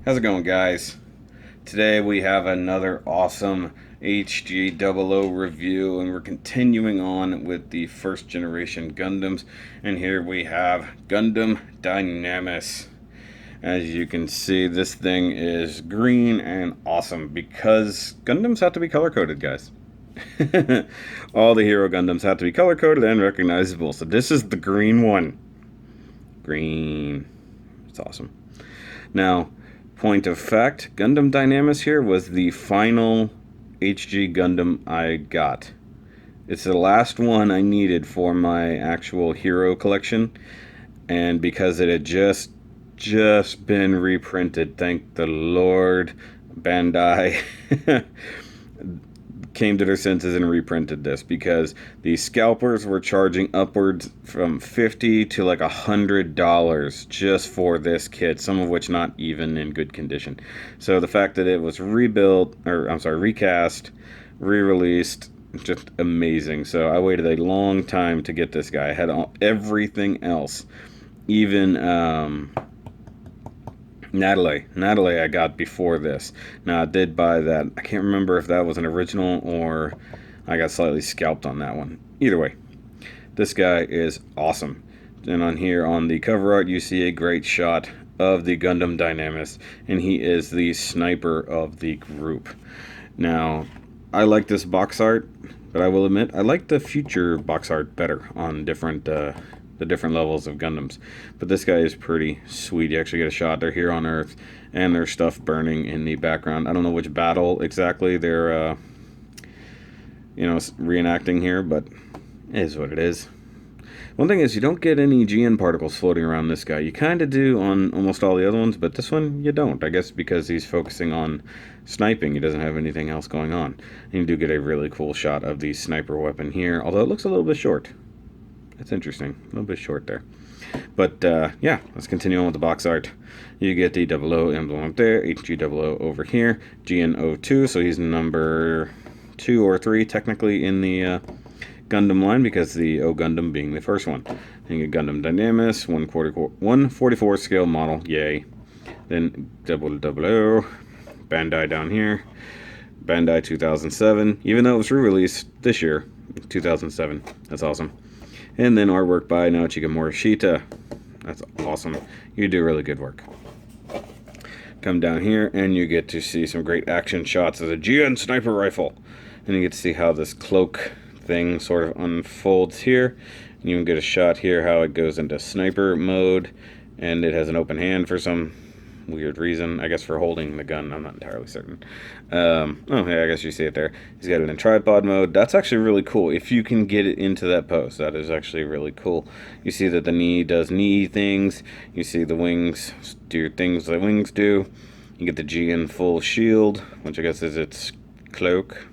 How's it going, guys? Today we have another awesome HG00 review, and we're continuing on with the first generation Gundams. And here we have Gundam Dynames. As you can see, this thing is green and awesome because Gundams have to be color coded, guys. All the hero Gundams have to be color coded and recognizable. So this is the green one. Green. It's awesome. Now, point of fact, Gundam Dynames here was the final HG Gundam I got. It's the last one I needed for my actual hero collection, and because it had just been reprinted, thank the Lord, Bandai came to their senses and reprinted this, because the scalpers were charging upwards from $50 to like $100 just for this kit, some of which not even in good condition. So the fact that it was recast, re-released, just amazing. So I waited a long time to get this guy. I had everything else, even Natalie I got before this. Now, I did buy that. I can't remember if that was an original or I got slightly scalped on that one. Either way, this guy is awesome. And on here, on the cover art, you see a great shot of the Gundam Dynames, and he is the sniper of the group. Now, I like this box art, but I will admit, I like the future box art better on the different levels of Gundams. But this guy is pretty sweet. You actually get a shot. They're here on Earth, and there's stuff burning in the background. I don't know which battle exactly they're reenacting here, but it is what it is. One thing is, you don't get any GN particles floating around this guy. You kind of do on almost all the other ones, but this one you don't. I guess because he's focusing on sniping. He doesn't have anything else going on. And you do get a really cool shot of the sniper weapon here, although it looks a little bit short. That's interesting. A little bit short there. But, yeah, let's continue on with the box art. You get the 00 emblem up there, HG00 over here, GN02, so he's number 2 or 3 technically in the Gundam line, because the O Gundam being the first one. And you get Gundam Dynames, 144 scale model, yay. Then 00, Bandai down here, Bandai 2007, even though it was re-released this year, 2007. That's awesome. And then artwork by Naochika Morishita. That's awesome. You do really good work. Come down here and you get to see some great action shots of the GN sniper rifle. And you get to see how this cloak thing sort of unfolds here. And you can get a shot here how it goes into sniper mode. And it has an open hand for some weird reason. I guess for holding the gun. I'm not entirely certain. Oh, yeah, I guess you see it there. He's got it in tripod mode. That's actually really cool. If you can get it into that pose, that is actually really cool. You see that the knee does knee things. You see the wings do things that wings do. You get the G in full shield, which I guess is its cloak.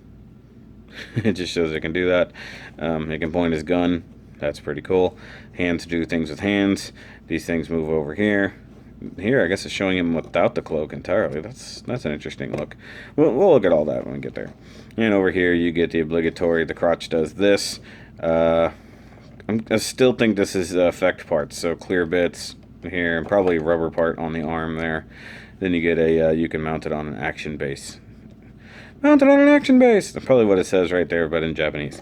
It just shows it can do that. It can point his gun. That's pretty cool. Hands do things with hands. These things move over here. Here, I guess it's showing him without the cloak entirely. That's an interesting look. We'll look at all that when we get there. And over here, you get the obligatory, the crotch does this. I still think this is effect parts, so clear bits here, and probably a rubber part on the arm there. Then you get you can mount it on an action base. Mounted on an action base! That's probably what it says right there, but in Japanese.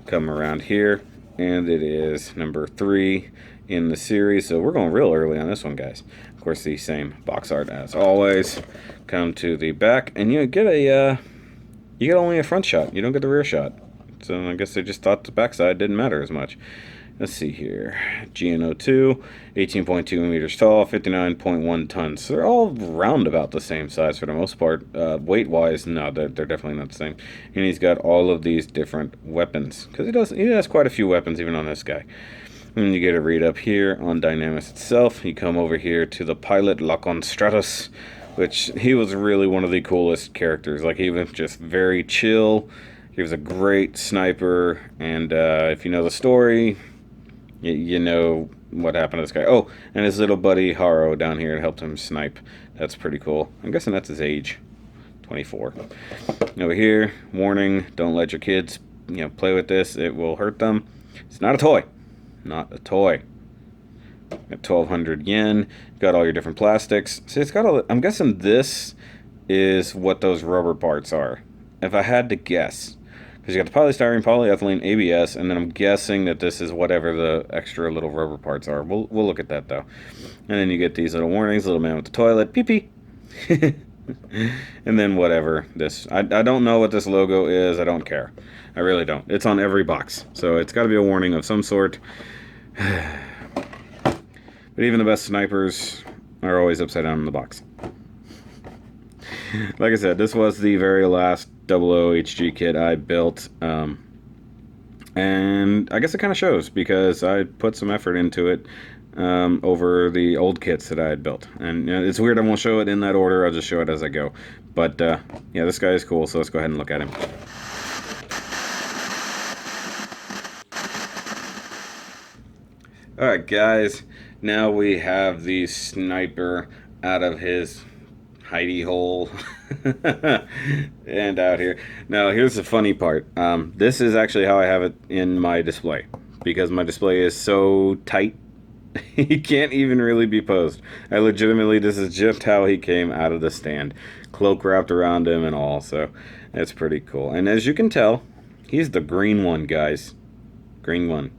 Come around here, and it is number 3 in the series, so we're going real early on this one, guys. Of course, the same box art as always. Come to the back, and you get only a front shot. You don't get the rear shot. So I guess they just thought the backside didn't matter as much. Let's see here. GN02, 18.2 meters tall, 59.1 tons. So they're all round about the same size for the most part. Weight-wise, no, they're definitely not the same. And he's got all of these different weapons, because he has quite a few weapons even on this guy. And you get a read up here on Dynames itself. You come over here to the pilot, Lacon Stratus, which he was really one of the coolest characters. Like, he was just very chill. He was a great sniper, and if you know the story, you know what happened to this guy. Oh, and his little buddy Haro down here helped him snipe. That's pretty cool. I'm guessing that's his age, 24. Over here, warning: don't let your kids, play with this. It will hurt them. It's not a toy. Not a toy. Got 1,200 yen. Got all your different plastics. See, it's got all. I'm guessing this is what those rubber parts are. If I had to guess, because you got the polystyrene, polyethylene, ABS, and then I'm guessing that this is whatever the extra little rubber parts are. We'll look at that though. And then you get these little warnings: little man with the toilet, pee pee. And then whatever this. I don't know what this logo is. I don't care. I really don't. It's on every box, so it's got to be a warning of some sort. But even the best snipers are always upside down in the box. Like I said, this was the very last 00 HG kit I built. And I guess it kind of shows because I put some effort into it over the old kits that I had built. And it's weird I won't show it in that order. I'll just show it as I go. But yeah, this guy is cool, so let's go ahead and look at him. Alright guys, now we have the sniper out of his hidey hole and out here. Now here's the funny part. This is actually how I have it in my display, because my display is so tight he can't even really be posed. I legitimately, this is just how he came out of the stand. Cloak wrapped around him and all, so that's pretty cool. And as you can tell, he's the green one, guys. Green one.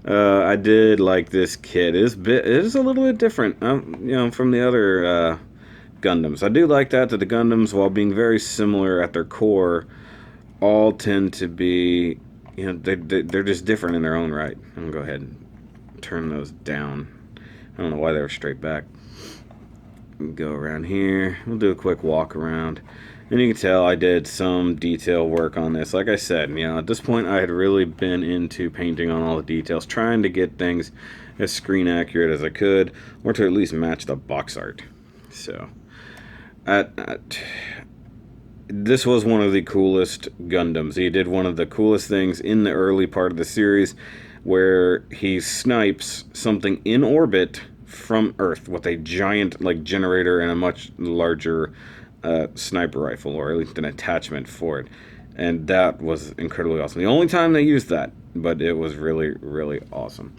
I did like this kit. It is a little bit different, from the other Gundams. I do like that the Gundams, while being very similar at their core, all tend to be, they're just different in their own right. I'm gonna go ahead and turn those down. I don't know why they were straight back. Go around here. We'll do a quick walk around. And you can tell I did some detail work on this. Like I said, at this point I had really been into painting on all the details, trying to get things as screen accurate as I could, or to at least match the box art. So, this was one of the coolest Gundams. He did one of the coolest things in the early part of the series, where he snipes something in orbit from Earth with a giant generator and a much larger sniper rifle, or at least an attachment for it, and that was incredibly awesome. The only time they used that, but it was really, really awesome.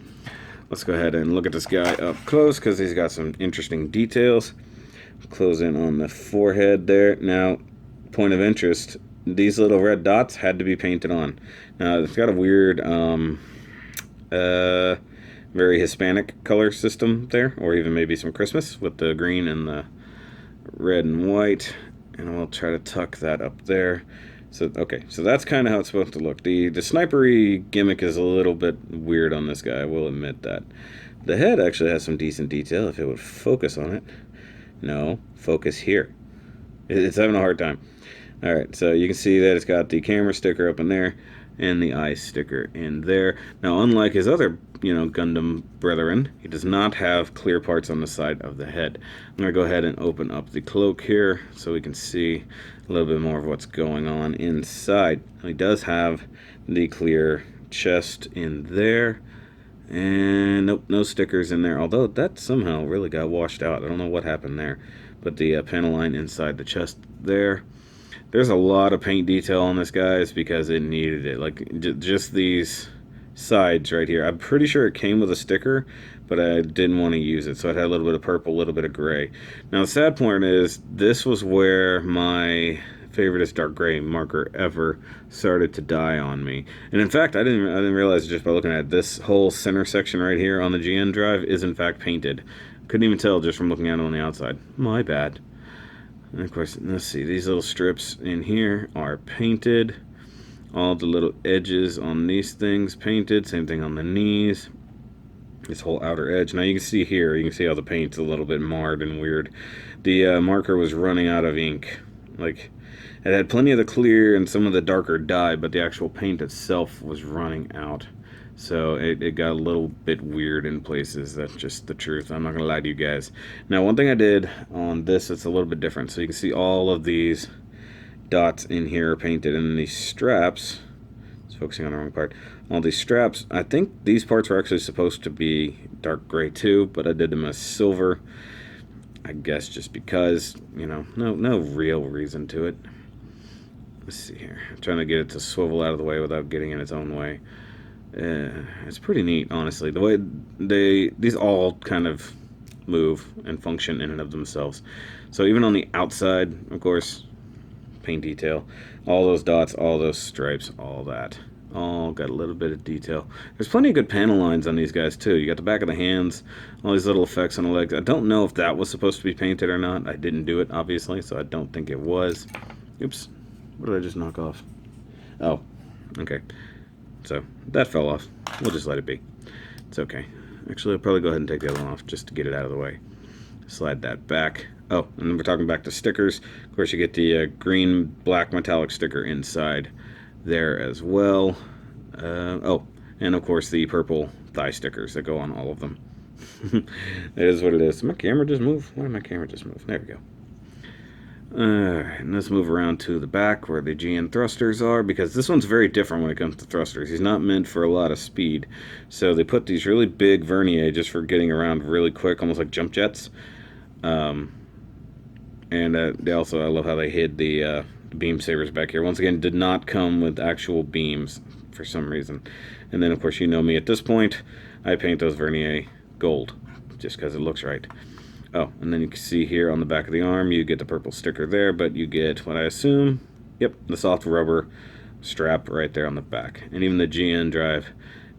Let's go ahead and look at this guy up close, because he's got some interesting details. Close in on the forehead there. Now, point of interest, these little red dots had to be painted on. Now, it's got a weird very Hispanic color system there, or even maybe some Christmas with the green and the red and white, and we'll try to tuck that up there. So okay, so that's kind of how it's supposed to look. The snipery gimmick is a little bit weird on this guy, I will admit that. The head actually has some decent detail if it would focus on it. No, focus here. It's having a hard time. Alright, so you can see that it's got the camera sticker up in there and the eye sticker in there. Now, unlike his other Gundam brethren, he does not have clear parts on the side of the head. I'm going to go ahead and open up the cloak here so we can see a little bit more of what's going on inside. He does have the clear chest in there, and nope, no stickers in there, although that somehow really got washed out. I don't know what happened there, but the panel line inside the chest there. There's a lot of paint detail on this, guys, because it needed it. Like, just these sides right here. I'm pretty sure it came with a sticker, but I didn't want to use it, so it had a little bit of purple, a little bit of gray. Now, the sad part is, this was where my favoriteest dark gray marker ever started to die on me. And in fact, I didn't realize, just by looking at it, this whole center section right here on the GN drive is in fact painted. Couldn't even tell just from looking at it on the outside. My bad. And of course, let's see, these little strips in here are painted. All the little edges on these things painted. Same thing on the knees. This whole outer edge. Now you can see here, you can see how the paint's a little bit marred and weird. The marker was running out of ink. Like, it had plenty of the clear and some of the darker dye, but the actual paint itself was running out. So it got a little bit weird in places. That's just the truth. I'm not going to lie to you guys. Now, one thing I did on this that's a little bit different. So you can see all of these dots in here are painted, and these straps, it's focusing on the wrong part. All these straps, I think these parts were actually supposed to be dark gray too, but I did them as silver. I guess just because, no real reason to it. Let's see here. I'm trying to get it to swivel out of the way without getting in its own way. It's pretty neat, honestly. The way these all kind of move and function in and of themselves. So even on the outside, of course, paint detail, all those dots, all those stripes, all that. All got a little bit of detail. There's plenty of good panel lines on these guys too. You got the back of the hands, all these little effects on the legs. I don't know if that was supposed to be painted or not. I didn't do it, obviously, so I don't think it was. Oops. What did I just knock off? Oh, okay. So that fell off. We'll just let it be. It's okay. Actually, I'll probably go ahead and take the other one off just to get it out of the way. Slide that back. Oh, and then we're talking back to stickers. Of course, you get the green, black metallic sticker inside there as well. Oh, and of course the purple thigh stickers that go on all of them. That is what it is. Did my camera just move? Why did my camera just move? There we go. Alright, and let's move around to the back where the GN thrusters are, because this one's very different when it comes to thrusters. He's not meant for a lot of speed, so they put these really big vernier just for getting around really quick, almost like jump jets. And they also, I love how they hid the beam sabers back here. Once again, did not come with actual beams for some reason. And then, of course, you know me at this point, I paint those vernier gold, just because it looks right. Oh, and then you can see here on the back of the arm, you get the purple sticker there, but you get what I assume, yep, the soft rubber strap right there on the back. And even the GN drive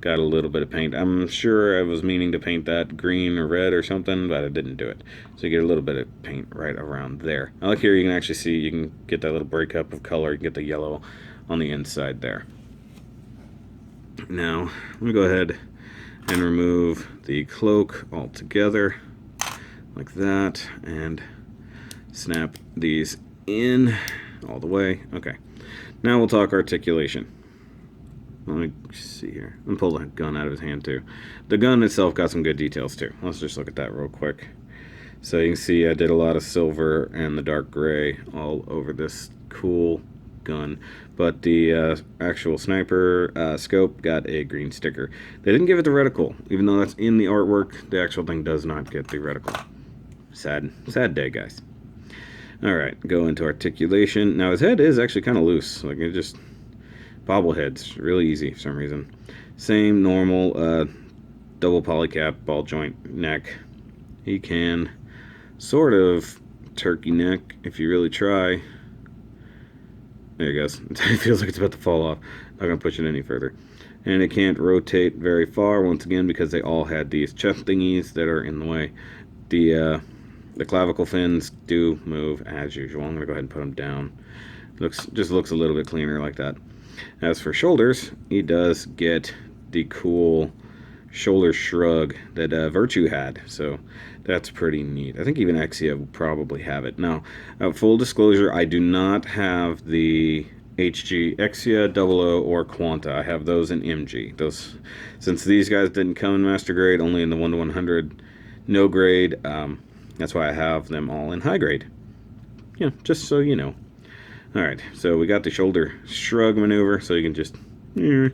got a little bit of paint. I'm sure I was meaning to paint that green or red or something, but I didn't do it. So you get a little bit of paint right around there. I like here you can actually see, you can get that little breakup of color. You can get the yellow on the inside there. Now, let me go ahead and remove the cloak altogether, like that, and snap these in all the way. Okay, now we'll talk articulation. Let me see here. I'm pull the gun out of his hand too. The gun itself got some good details too. Let's just look at that real quick. So you can see I did a lot of silver and the dark gray all over this cool gun, but the actual sniper scope got a green sticker. They didn't give it the reticle, even though that's in the artwork. The actual thing does not get the reticle. Sad day, guys. Alright, go into articulation. Now his head is actually kind of loose. Like, it just bobbleheads really easy for some reason. Same normal double polycap ball joint neck. He can sort of turkey neck if you really try. There he goes. It feels like it's about to fall off. Not gonna push it any further. And it can't rotate very far once again because they all had these chest thingies that are in the way. The clavicle fins do move as usual. I'm gonna go ahead and put them down. Just looks a little bit cleaner like that. As for shoulders, he does get the cool shoulder shrug that Virtue had, so that's pretty neat. I think even Exia will probably have it. Now, full disclosure, I do not have the HG Exia, 00, or Quanta. I have those in MG. Those, since these guys didn't come in master grade, only in the 1 to 100 no grade. That's why I have them all in high grade. Yeah, just so you know. Alright, so we got the shoulder shrug maneuver, so you can just... And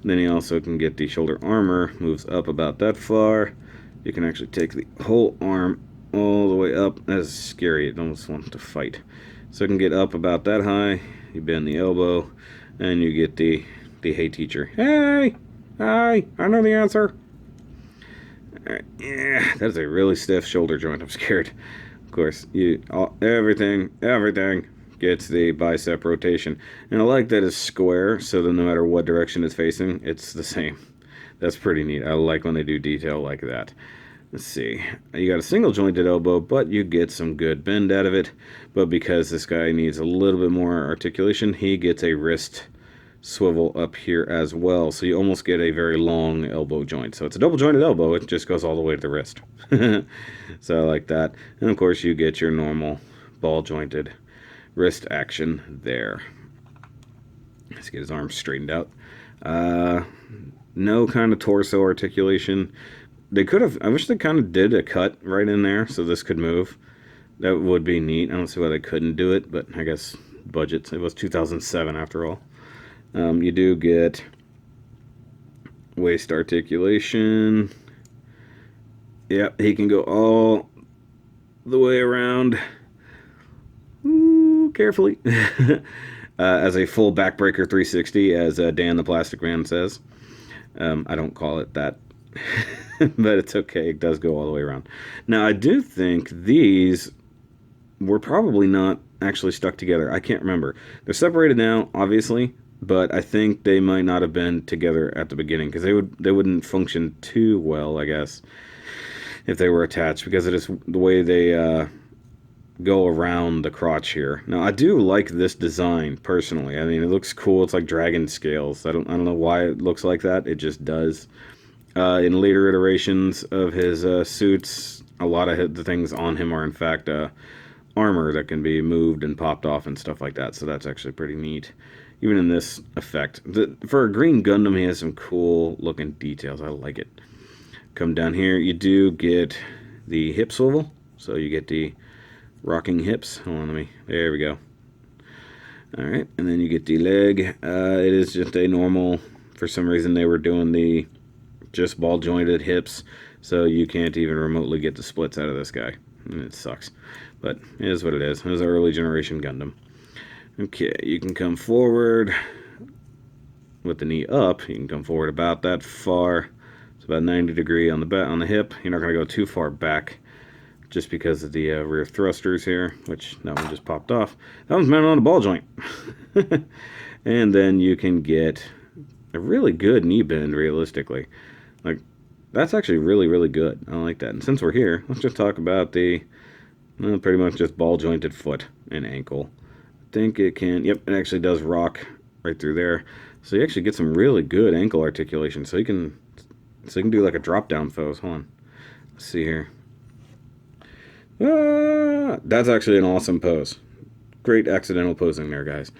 then you also can get the shoulder armor, moves up about that far. You can actually take the whole arm all the way up. That is scary, it almost wants to fight. So it can get up about that high, you bend the elbow, and you get the hey teacher. Hey! Hi! I know the answer! Alright, yeah, that's a really stiff shoulder joint, I'm scared. Of course, everything gets the bicep rotation. And I like that it's square, so that no matter what direction it's facing, it's the same. That's pretty neat. I like when they do detail like that. Let's see. You got a single jointed elbow, but you get some good bend out of it. But because this guy needs a little bit more articulation, he gets a wrist swivel up here as well. So you almost get a very long elbow joint. So it's a double jointed elbow. It just goes all the way to the wrist. So I like that. And of course you get your normal ball jointed wrist action there. Let's get his arms straightened out. No kind of torso articulation. They could have, I wish they kind of did a cut right in there so this could move. That would be neat. I don't see why they couldn't do it, but I guess budgets. It was 2007 after all. You do get waist articulation. Yep, he can go all the way around. Ooh, carefully. As a full backbreaker 360, as Dan the Plastic Man says. I don't call it that, but it's okay. It does go all the way around. Now, I do think these were probably not actually stuck together. I can't remember. They're separated now, obviously, but I think they might not have been together at the beginning because they wouldn't function too well, I guess, if they were attached, because it is the way they go around the crotch here. Now, I do like this design personally. I mean, it looks cool. It's like dragon scales. I don't know why it looks like that. It just does. In later iterations of his suits, a lot of the things on him are in fact armor that can be moved and popped off and stuff like that. So that's actually pretty neat. Even in this effect, for a green Gundam, he has some cool looking details. I like it. Come down here, you do get the hip swivel, so you get the rocking hips. Hold on, there we go. Alright, and then you get the leg. It is just a normal, for some reason they were doing the just ball jointed hips, so you can't even remotely get the splits out of this guy. And it sucks, but it is what it is. It was an early generation Gundam. Okay, you can come forward with the knee up. You can come forward about that far. It's about 90 degree on the hip. You're not going to go too far back, just because of the rear thrusters here, which that one just popped off. That one's mounted on a ball joint. And then you can get a really good knee bend, realistically. Like, that's actually really, really good. I like that. And since we're here, let's just talk about the pretty much just ball jointed foot and ankle. I think it can, yep, it actually does rock right through there. So you actually get some really good ankle articulation. So you can do like a drop down pose. Hold on. Let's see here. That's actually an awesome pose. Great accidental posing there, guys.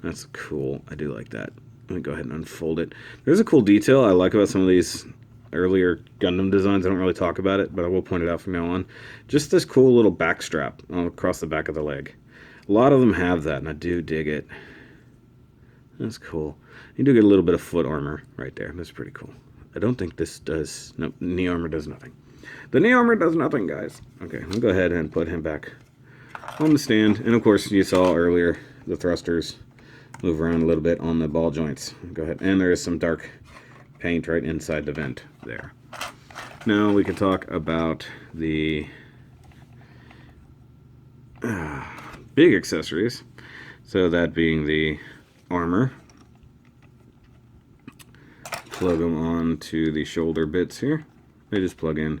That's cool. I do like that. Let me go ahead and unfold it. There's a cool detail I like about some of these earlier Gundam designs. I don't really talk about it, but I will point it out from now on. Just this cool little back strap across the back of the leg. A lot of them have that, and I do dig it. That's cool. You do get a little bit of foot armor right there. That's pretty cool. I don't think this does... No, knee armor does nothing. The knee armor does nothing, guys. Okay, I'll go ahead and put him back on the stand. And, of course, you saw earlier the thrusters move around a little bit on the ball joints. Go ahead. And there is some dark paint right inside the vent there. Now we can talk about the big accessories. So that being the armor. Plug them onto the shoulder bits here. They just plug in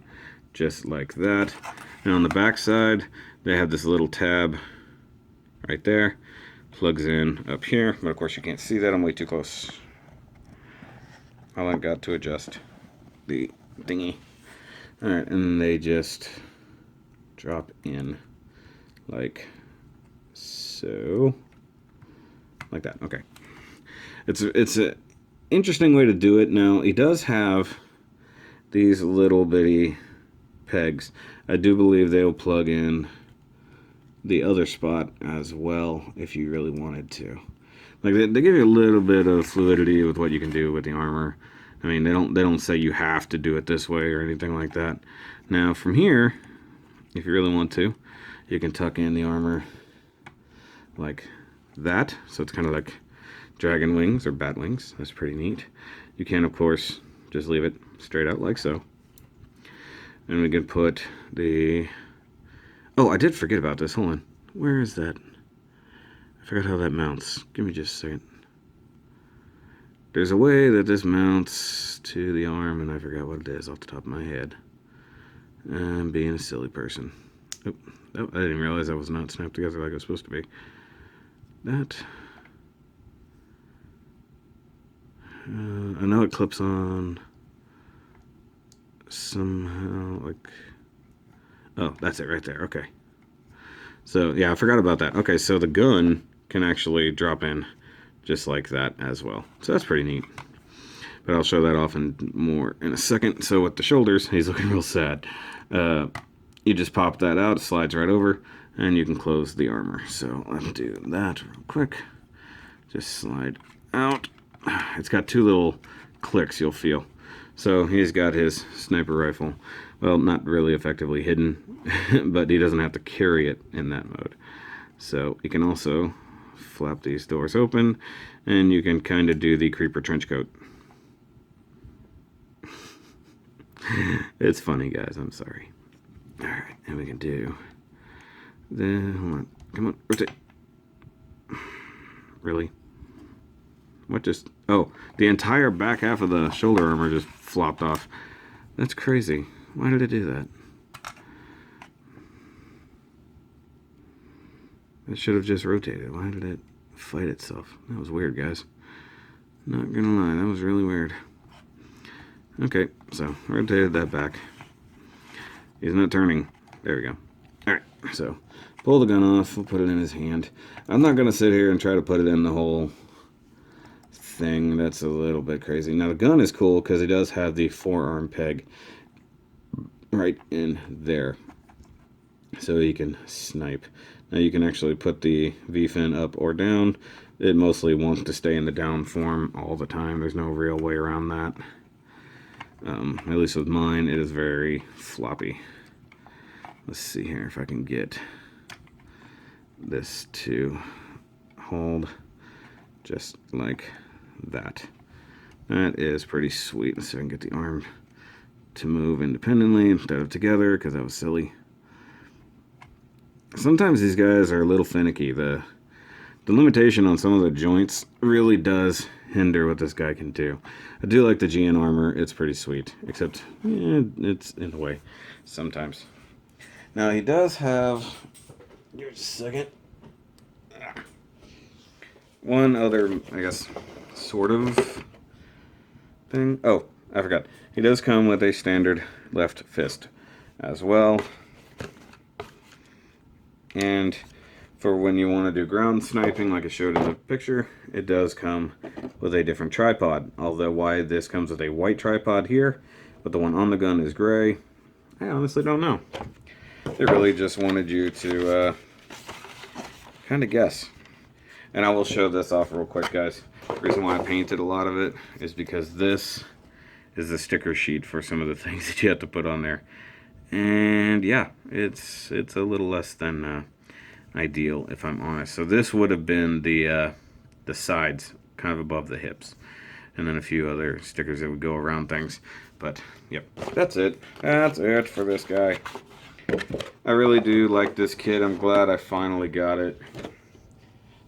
just like that. And on the back side, they have this little tab right there. Plugs in up here, but of course you can't see that. I'm way too close. All I got to adjust the thingy. Alright, and they just drop in like so. Like that. Okay. It's a interesting way to do it. Now, he does have these little bitty pegs. I do believe they'll plug in the other spot as well if you really wanted to. Like they give you a little bit of fluidity with what you can do with the armor. I mean, they don't say you have to do it this way or anything like that. Now from here, if you really want to, you can tuck in the armor like that. So it's kind of like dragon wings or bat wings. That's pretty neat. You can, of course, just leave it straight out like so. And we can put the... Oh, I did forget about this. Hold on. Where is that? I forgot how that mounts. Give me just a second. There's a way that this mounts to the arm, and I forgot what it is off the top of my head. I'm being a silly person. Oh, I didn't realize that was not snapped together like it was supposed to be. That... I know it clips on somehow, like... Oh, that's it right there. Okay. So, yeah, I forgot about that. Okay, so the gun can actually drop in just like that as well. So that's pretty neat. But I'll show that off more in a second. So with the shoulders, he's looking real sad. You just pop that out, it slides right over, and you can close the armor. So let's do that real quick. Just slide out. It's got two little clicks, you'll feel. So he's got his sniper rifle. Well, not really effectively hidden, but he doesn't have to carry it in that mode. So you can also flap these doors open, and you can kind of do the creeper trench coat. It's funny, guys. I'm sorry. All right, and we can do the. Hold on, come on, rotate. Really? What just? Oh, the entire back half of the shoulder armor just flopped off. That's crazy. Why did it do that? It should have just rotated. Why did it fight itself? That was weird, guys. Not gonna lie, that was really weird. Okay, so rotated that back. He's not turning. There we go. Alright, so pull the gun off. We'll put it in his hand. I'm not gonna sit here and try to put it in the whole thing. That's a little bit crazy. Now the gun is cool because it does have the forearm peg right in there, so you can snipe. Now you can actually put the V-fin up or down. It mostly wants to stay in the down form all the time. There's no real way around that. At least with mine, it is very floppy. Let's see here if I can get this to hold just like that. That is pretty sweet. Let's see if I can get the arm to move independently instead of together, because that was silly. Sometimes these guys are a little finicky. The limitation on some of the joints really does hinder what this guy can do. I do like the GN armor. It's pretty sweet, except it's in the way sometimes. Now he does have, give me just a second, one other, I guess, sort of thing. Oh, I forgot. He does come with a standard left fist as well. And for when you want to do ground sniping, like I showed in the picture, it does come with a different tripod. Although why this comes with a white tripod here, but the one on the gun is gray, I honestly don't know. They really just wanted you to kind of guess. And I will show this off real quick, guys. The reason why I painted a lot of it is because this is the sticker sheet for some of the things that you have to put on there. And yeah, it's a little less than ideal, if I'm honest. So this would have been the sides, kind of above the hips, and then a few other stickers that would go around things. But yep, that's it. That's it for this guy. I really do like this kit. I'm glad I finally got it.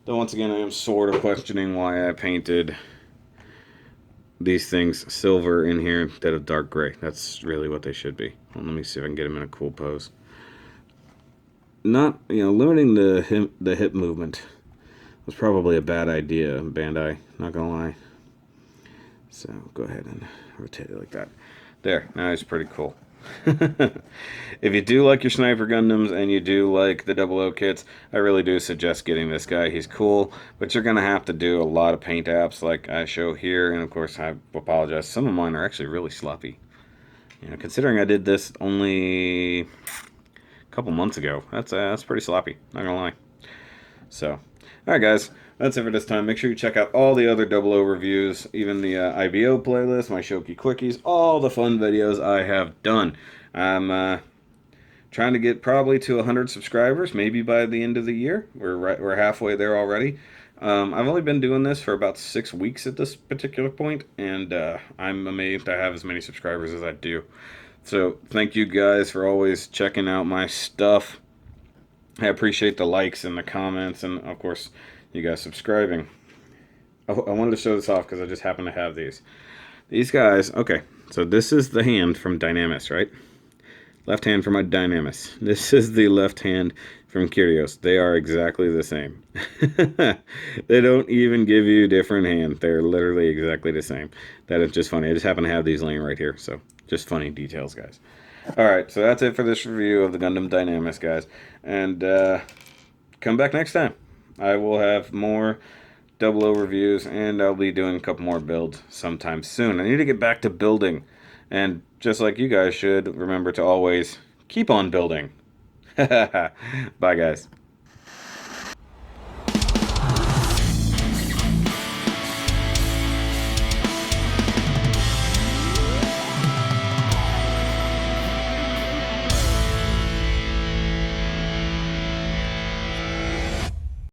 Though once again, I am sort of questioning why I painted these things silver in here instead of dark gray. That's really what they should be. Well, let me see if I can get them in a cool pose. Not, limiting the hip movement was probably a bad idea, Bandai, not gonna lie. So go ahead and rotate it like that. There, now it's pretty cool. If you do like your sniper Gundams and you do like the 00 kits, I really do suggest getting this guy. He's cool, but you're gonna have to do a lot of paint apps like I show here, and of course I apologize, some of mine are actually really sloppy. Considering I did this only a couple months ago, that's pretty sloppy, not gonna lie. So alright guys, that's it for this time. Make sure you check out all the other 00 reviews, even the IBO playlist, my Shoky quickies, all the fun videos I have done. I'm trying to get probably to 100 subscribers, maybe by the end of the year. We're halfway there already. I've only been doing this for about 6 weeks at this particular point, and I'm amazed to have as many subscribers as I do. So thank you guys for always checking out my stuff. I appreciate the likes and the comments, and of course you guys subscribing. Oh, I wanted to show this off because I just happen to have these. These guys, okay, so this is the hand from Dynames, right? Left hand from my Dynames. This is the left hand from Kyrios. They are exactly the same. They don't even give you different hand. They're literally exactly the same. That is just funny. I just happen to have these laying right here, so just funny details, guys. Alright, so that's it for this review of the Gundam Dynames, guys. And come back next time. I will have more 00 reviews, and I'll be doing a couple more builds sometime soon. I need to get back to building. And just like you guys should, remember to always keep on building. Bye, guys.